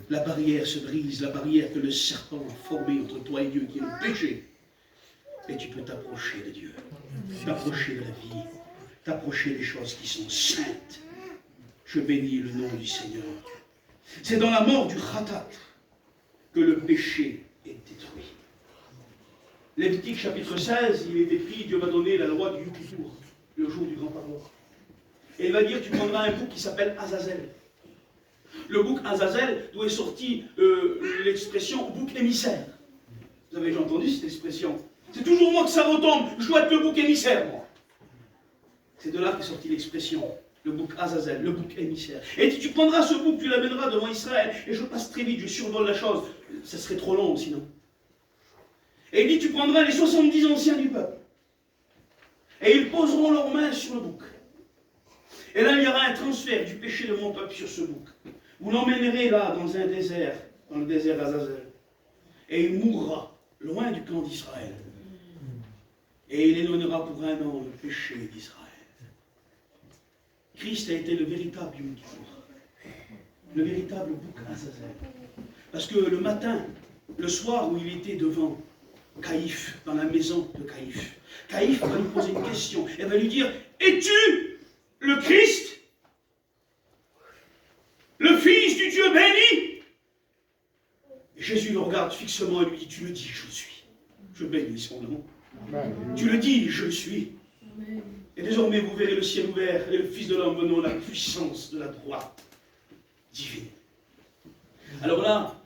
La barrière se brise, la barrière que le serpent a formée entre toi et Dieu, qui est le péché. Et tu peux t'approcher de Dieu, t'approcher de la vie, t'approcher des choses qui sont saintes. Je bénis le nom du Seigneur. C'est dans la mort du khatat que le péché est détruit. Lévitique chapitre 16, il est écrit, Dieu va donner la loi du Yom Kippour, le jour du grand pardon. Et il va dire, tu prendras un bouc qui s'appelle Azazel. Le bouc Azazel, d'où est sortie l'expression bouc émissaire. Vous avez déjà entendu cette expression? C'est toujours moi que ça retombe, je dois être le bouc émissaire, moi. C'est de là qu'est sortie l'expression, le bouc Azazel, le bouc émissaire. Et tu prendras ce bouc, tu l'amèneras devant Israël, et je passe très vite, je survole la chose, ça serait trop long sinon. Et il dit, tu prendras les 70 anciens du peuple, et ils poseront leurs mains sur le bouc. Et là, il y aura un transfert du péché de mon peuple sur ce bouc. Vous l'emmènerez là, dans un désert, dans le désert Azazel, et il mourra, loin du camp d'Israël. Et il éloignera pour un an le péché d'Israël. Christ a été le véritable Yom Kippour, le véritable bouc Azazel. Parce que le matin, le soir où il était devant Caïphe, dans la maison de Caïphe, Caïphe va lui poser une question. Elle va lui dire, es-tu le Christ, le Fils du Dieu béni? Et Jésus le regarde fixement et lui dit, tu le dis, je suis. Je bénis son nom. Amen. Tu le dis, je le suis. Amen. Et désormais, vous verrez le ciel ouvert et le Fils de l'homme venant la puissance de la droite divine. Alors là,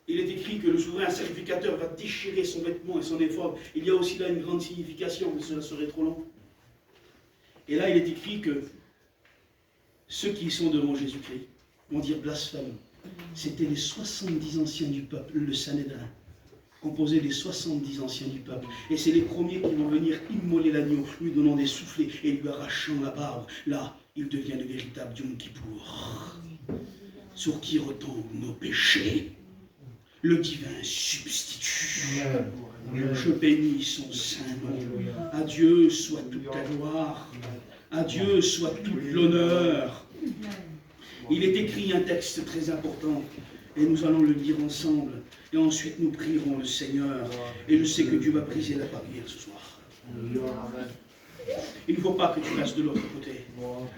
il est écrit que le souverain sacrificateur va déchirer son vêtement et son éphod. Il y a aussi là une grande signification, mais cela serait trop long. Et là, il est écrit que ceux qui sont devant Jésus-Christ vont dire blasphème. C'était les 70 anciens du peuple, le Sanhédrin, composé des 70 anciens du peuple. Et c'est les premiers qui vont venir immoler l'agneau, lui donnant des soufflets et lui arrachant la barbe. Là, il devient le véritable Yom Kippour, sur qui retombent nos péchés. Le divin substitut. Je bénis son saint nom. À Dieu soit toute la gloire. À Dieu soit toute l'honneur. Il est écrit un texte très important, et nous allons le lire ensemble, et ensuite nous prierons le Seigneur, et je sais que Dieu va briser la barrière ce soir. Il ne faut pas que tu restes de l'autre côté.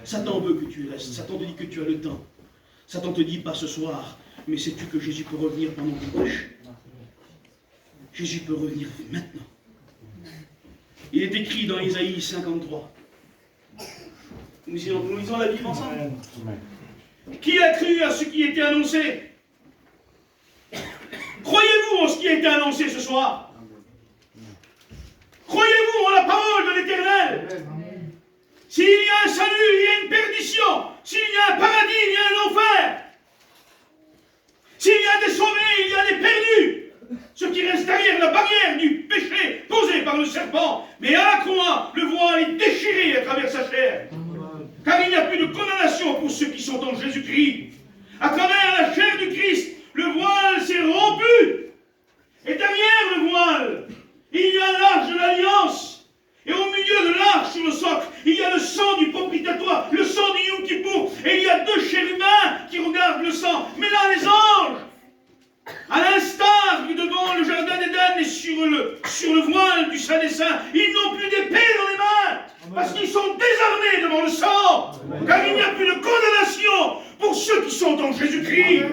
Satan veut que tu restes, Satan te dit que tu as le temps. Satan te dit pas ce soir, mais sais-tu que Jésus peut revenir pendant que tu prêches? Jésus peut revenir maintenant. Il est écrit dans Isaïe 53. Nous lisons la Bible ensemble. Qui a cru à ce qui était annoncé? Croyez-vous en ce qui a été annoncé ce soir? Croyez-vous en la parole de l'Éternel? S'il y a un salut, il y a une perdition. S'il y a un paradis, il y a un enfer. S'il y a des sauvés, il y a des perdus. Ceux qui restent derrière la barrière du péché posé par le serpent. Mais à la croix, le voile est déchiré à travers sa chair. Car il n'y a plus de condamnation pour ceux qui sont en Jésus-Christ. À travers la chair du Christ, le voile s'est rompu. Et derrière le voile, il y a l'arche de l'Alliance. Et au milieu de l'arche, sur le socle, il y a le sang du propitiatoire, le sang du Yom Kippour. Et il y a deux chérubins qui regardent le sang. Mais là, les anges, à l'instar du devant le jardin d'Éden et sur le voile du Saint des Saints, ils n'ont plus d'épée dans les mains. Parce qu'ils sont désarmés devant le sang. Car il n'y a plus de condamnation pour ceux qui sont en Jésus-Christ.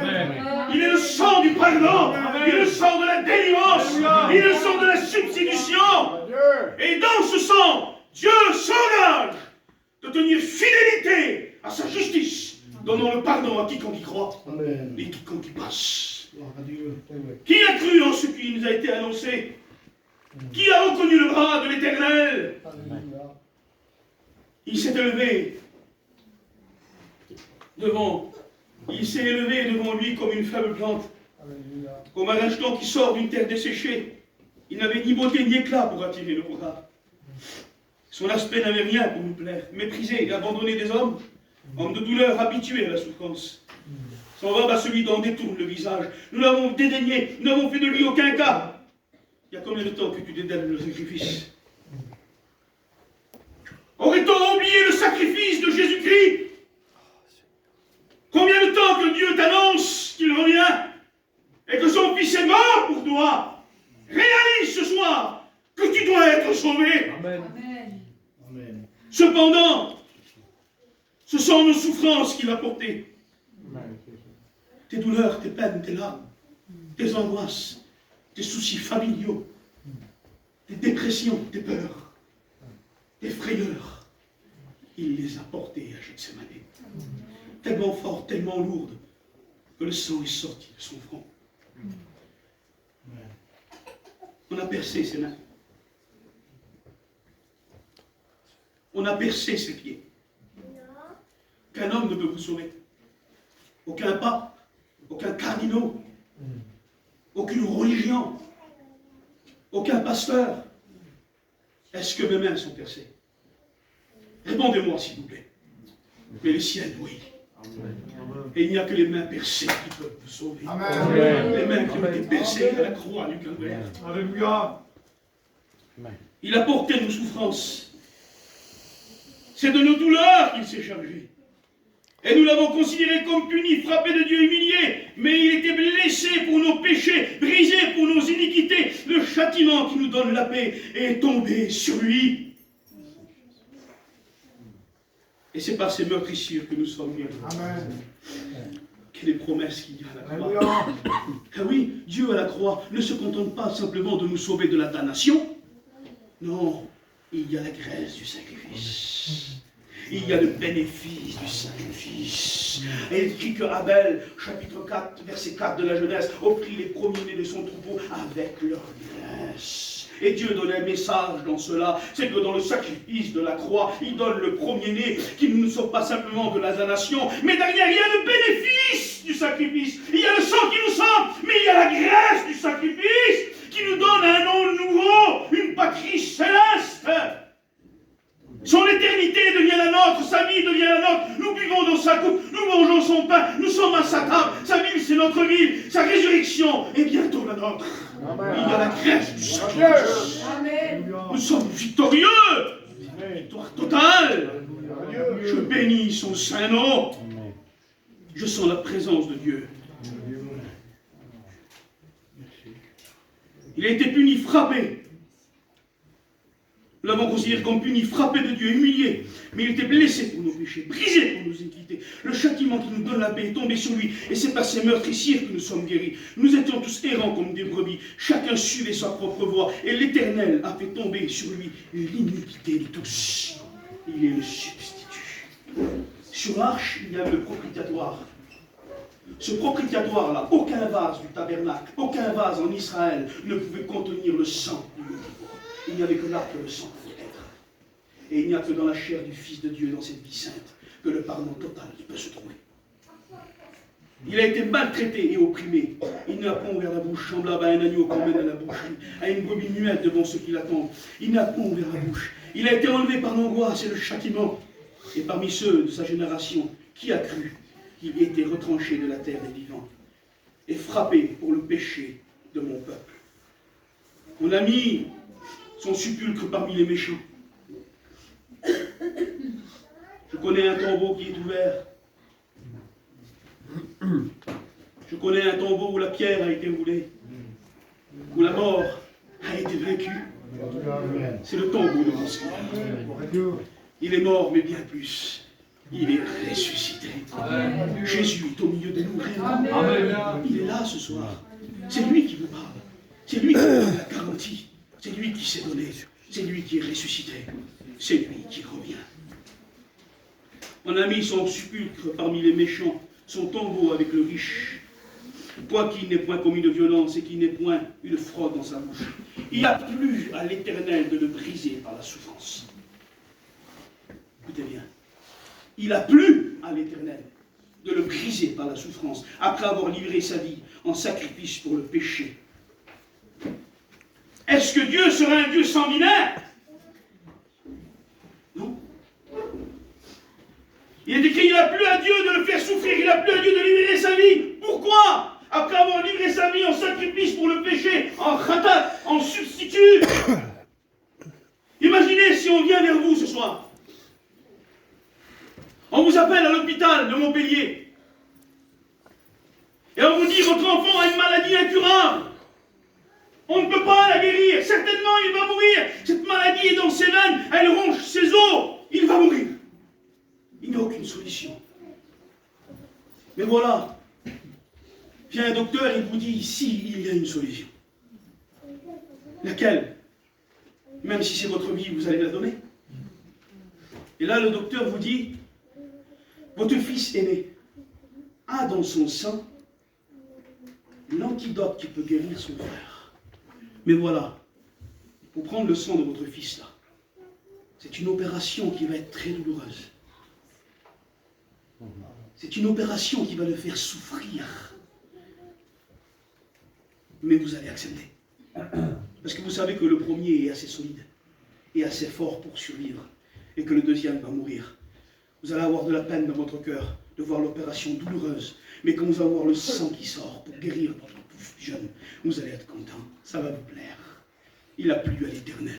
Il est le sang du pardon. Il est le sang de la délivrance. Il est le sang de la substitution. Et dans ce sang, Dieu s'engage de tenir fidélité à sa justice, donnant le pardon à quiconque y croit et quiconque y passe. Qui a cru en ce qui nous a été annoncé? Qui a reconnu le bras de l'Éternel? Il s'est élevé devant lui comme une faible plante, comme un acheton qui sort d'une terre desséchée. Il n'avait ni beauté ni éclat pour attirer le regard. Son aspect n'avait rien pour nous plaire. Méprisé et abandonné des hommes, homme de douleur habitué à la souffrance. Son robe à celui dont on détourne le visage. Nous l'avons dédaigné, nous n'avons fait de lui aucun cas. Il y a combien de temps que tu dédaignes le sacrifice? Aurait-on oublié le sacrifice de Jésus-Christ? Combien de temps que Dieu t'annonce qu'il revient et que son Fils est mort pour toi? Réalise ce soir que tu dois être sauvé. Amen. Amen. Cependant, ce sont nos souffrances qu'il a portées. Tes douleurs, tes peines, tes larmes, tes angoisses, tes soucis familiaux, tes dépressions, tes peurs, tes frayeurs. Il les a portées à Gethsémane. Tellement fortes, tellement lourdes, que le sang est sorti de son front. On a percé ses mains. On a percé ses pieds. Qu'un homme ne peut vous sauver. Aucun pape, aucun cardinal, aucune religion, aucun pasteur. Est-ce que mes mains sont percées? Répondez-moi s'il vous plaît. Mais les siennes, oui. Et il n'y a que les mains percées qui peuvent vous sauver. Amen. Les mains qui ont été percées à la croix du Calvaire. Alléluia. Il a porté nos souffrances. C'est de nos douleurs qu'il s'est chargé. Et nous l'avons considéré comme puni, frappé de Dieu, humilié. Mais il était blessé pour nos péchés, brisé pour nos iniquités. Le châtiment qui nous donne la paix est tombé sur lui. Et c'est par ces meurtrissures que nous sommes guéris. Amen. Quelle promesse qu'il y a à la croix. Alléluia. Ah oui, Dieu à la croix ne se contente pas simplement de nous sauver de la damnation. Non, il y a la graisse du sacrifice. Il y a le bénéfice du sacrifice. Et il est écrit que Abel, chapitre 4, verset 4 de la Genèse, offrit les premiers-nés de son troupeau avec leur graisse. Et Dieu donne un message dans cela, c'est que dans le sacrifice de la croix, il donne le premier-né, qui ne sont pas simplement de la nation, mais derrière il y a le bénéfice du sacrifice. Il y a le sang qui nous sauve, mais il y a la grâce du sacrifice qui nous donne un nom nouveau, une patrie céleste. Son éternité devient la nôtre, sa vie devient la nôtre, nous buvons dans sa coupe, nous mangeons son pain, nous sommes à sa table, sa vie c'est notre vie, sa résurrection est bientôt la nôtre. Amen. Il y a la grâce du sacrifice. Amen. Nous sommes victorieux, victoire totale. Je bénis son saint nom. Je sens la présence de Dieu. Il a été puni, frappé. Nous l'avons considéré comme puni, frappé de Dieu, humilié. Mais il était blessé pour nos péchés, brisé pour nos iniquités. Le châtiment qui nous donne la paix est tombé sur lui. Et c'est par ses meurtrissures que nous sommes guéris. Nous étions tous errants comme des brebis. Chacun suivait sa propre voie. Et l'Éternel a fait tomber sur lui l'iniquité de tous. Il est le substitut. Sur l'arche, il y avait le propitiatoire. Ce propitiatoire-là, aucun vase du tabernacle, aucun vase en Israël ne pouvait contenir le sang. Il n'y avait que là que le sang pouvait être. Et il n'y a que dans la chair du Fils de Dieu, dans cette vie sainte, que le pardon total peut se trouver. Il a été maltraité et opprimé. Il n'a pas ouvert la bouche, semblable à un agneau qu'on mène à la boucherie, à une brebis muette devant ceux qui l'attendent. Il n'a pas ouvert la bouche. Il a été enlevé par l'angoisse et le châtiment. Et parmi ceux de sa génération, qui a cru qu'il était retranché de la terre des vivants et frappé pour le péché de mon peuple? On a mis son sépulcre parmi les méchants. Je connais un tombeau qui est ouvert. Je connais un tombeau où la pierre a été roulée, où la mort a été vaincue. C'est le tombeau de mon Seigneur. Il est mort, mais bien plus. Il est ressuscité. Jésus est au milieu de nous. Il est là ce soir. C'est lui qui vous parle. C'est lui qui vous donne la garantie. C'est lui qui s'est donné. C'est lui qui est ressuscité. C'est lui qui revient. On a mis son sépulcre parmi les méchants, son tombeau avec le riche. Quoiqu'il n'ait point commis de violence et qu'il n'ait point eu de fraude dans sa bouche. Il a plu à l'Éternel de le briser par la souffrance. Écoutez bien. Il a plu à l'Éternel de le briser par la souffrance, après avoir livré sa vie en sacrifice pour le péché. Est-ce que Dieu serait un Dieu sanguinaire? Non. Il est écrit, il a plu à Dieu de le faire souffrir, il a plu à Dieu de libérer sa vie. Pourquoi? Après avoir livré sa vie en sacrifice pour le péché, en khatat, en substitut. Imaginez si on vient vers vous ce soir. On vous appelle à l'hôpital de Montpellier. Et on vous dit, votre enfant a une maladie incurable. On ne peut pas la guérir. Certainement, il va mourir. Cette maladie est dans ses veines. Elle ronge ses os. Il va mourir. Il n'y a aucune solution. Mais voilà. Vient un docteur et vous dit, ici, il y a une solution. Laquelle? Même si c'est votre vie, vous allez la donner. Et là, le docteur vous dit, votre fils aîné a dans son sang l'antidote qui peut guérir son frère. Mais voilà, pour prendre le sang de votre fils là, c'est une opération qui va être très douloureuse. C'est une opération qui va le faire souffrir. Mais vous allez accepter. Parce que vous savez que le premier est assez solide et assez fort pour survivre, et que le deuxième va mourir. Vous allez avoir de la peine dans votre cœur de voir l'opération douloureuse, mais quand vous allez avoir le sang qui sort pour guérir votre jeune, vous allez être content, ça va vous plaire. Il a plu à l'Éternel